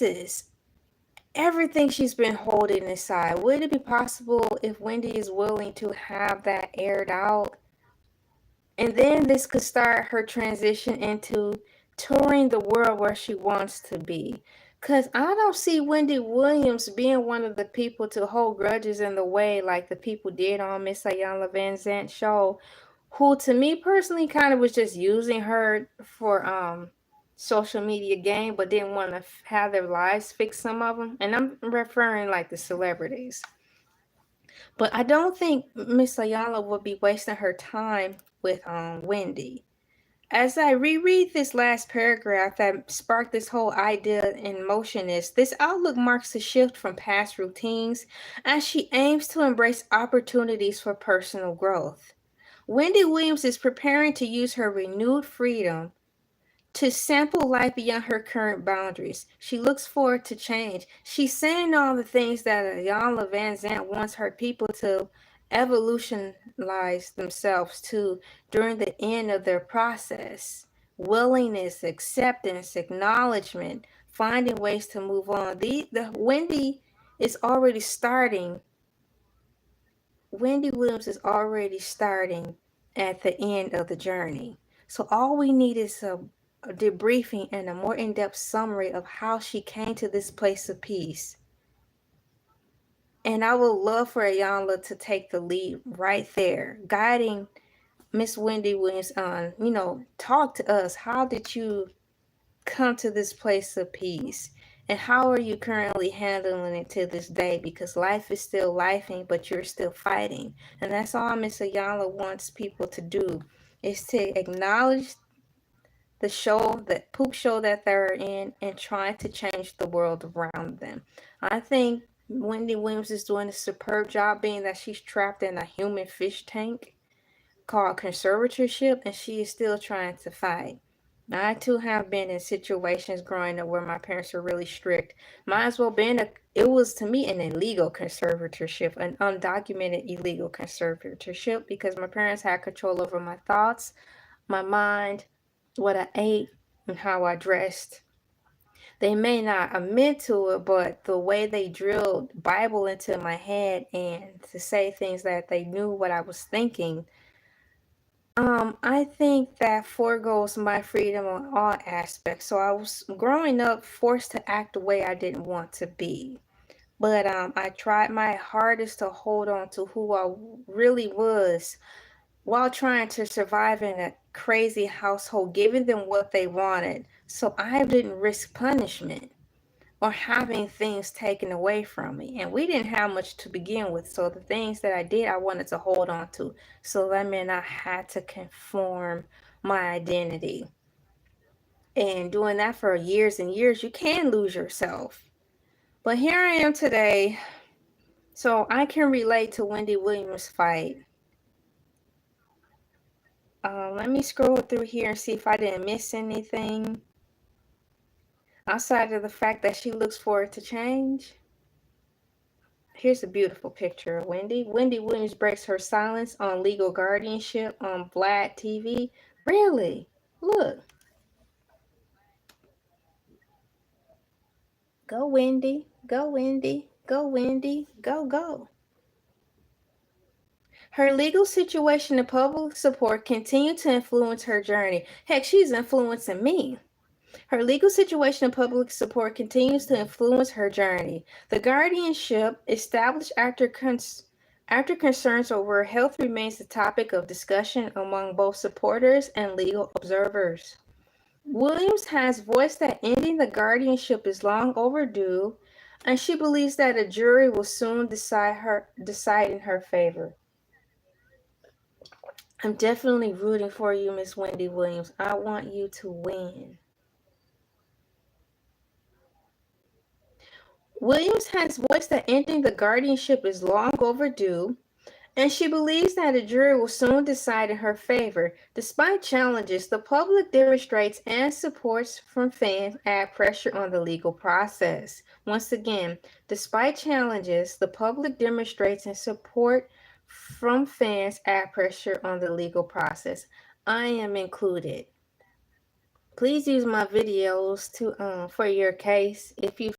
is everything she's been holding inside. Would it be possible if Wendy is willing to have that aired out? And then this could start her transition into touring the world where she wants to be. Because I don't see Wendy Williams being one of the people to hold grudges in the way like the people did on Miss Ayanna Van Zant show, who to me personally kind of was just using her for social media gain, but didn't want to have their lives fix, some of them. And I'm referring like the celebrities. But I don't think Miss Ayala would be wasting her time with Wendy. As I reread this last paragraph that sparked this whole idea in motion is, this outlook marks a shift from past routines as she aims to embrace opportunities for personal growth. Wendy Williams is preparing to use her renewed freedom to sample life beyond her current boundaries. She looks forward to change. She's saying all the things that Ayanna Van Zant wants her people to evolutionize themselves to during the end of their process. Willingness, acceptance, acknowledgement, finding ways to move on. The Wendy is already starting. Wendy Williams is already starting at the end of the journey. So all we need is a debriefing and a more in-depth summary of how she came to this place of peace. And I would love for Ayanna to take the lead right there, guiding Miss Wendy Williams on, talk to us. How did you come to this place of peace? And how are you currently handling it to this day? Because life is still lifing, but you're still fighting. And that's all Miss Ayanna wants people to do, is to acknowledge the show, that poop show that they're in, and trying to change the world around them. I think Wendy Williams is doing a superb job, being that she's trapped in a human fish tank called conservatorship, and she is still trying to fight. I too have been in situations growing up where my parents were really strict. Might as well been it was to me an illegal conservatorship, an undocumented illegal conservatorship, because my parents had control over my thoughts, my mind, what I ate, and how I dressed. They may not admit to it, but the way they drilled Bible into my head and to say things that they knew what I was thinking, I think that foregoes my freedom on all aspects. So I was growing up forced to act the way I didn't want to be. But I tried my hardest to hold on to who I really was while trying to survive in a crazy household, giving them what they wanted. So I didn't risk punishment or having things taken away from me. And we didn't have much to begin with. So the things that I did, I wanted to hold on to. So that meant I had to conform my identity. And doing that for years and years, you can lose yourself. But here I am today. So I can relate to Wendy Williams' fight. Let me scroll through here and see if I didn't miss anything outside of the fact that she looks forward to change. Here's a beautiful picture of Wendy. Wendy Williams breaks her silence on legal guardianship on VIDS TV. Really? Look. Go Wendy. Go Wendy. Go Wendy. Go, go. Her legal situation and public support continue to influence her journey. Heck, she's influencing me. Her legal situation and public support continues to influence her journey. The guardianship, established after concerns over health, remains the topic of discussion among both supporters and legal observers. Williams has voiced that ending the guardianship is long overdue, and she believes that a jury will soon decide in her favor. I'm definitely rooting for you, Miss Wendy Williams. I want you to win. Williams has voiced that ending the guardianship is long overdue, and she believes that a jury will soon decide in her favor. Despite challenges, the public demonstrates and supports from fans add pressure on the legal process. Once again, despite challenges, the public demonstrates and support from fans add pressure on the legal process. I am included. Please use my videos to for your case if you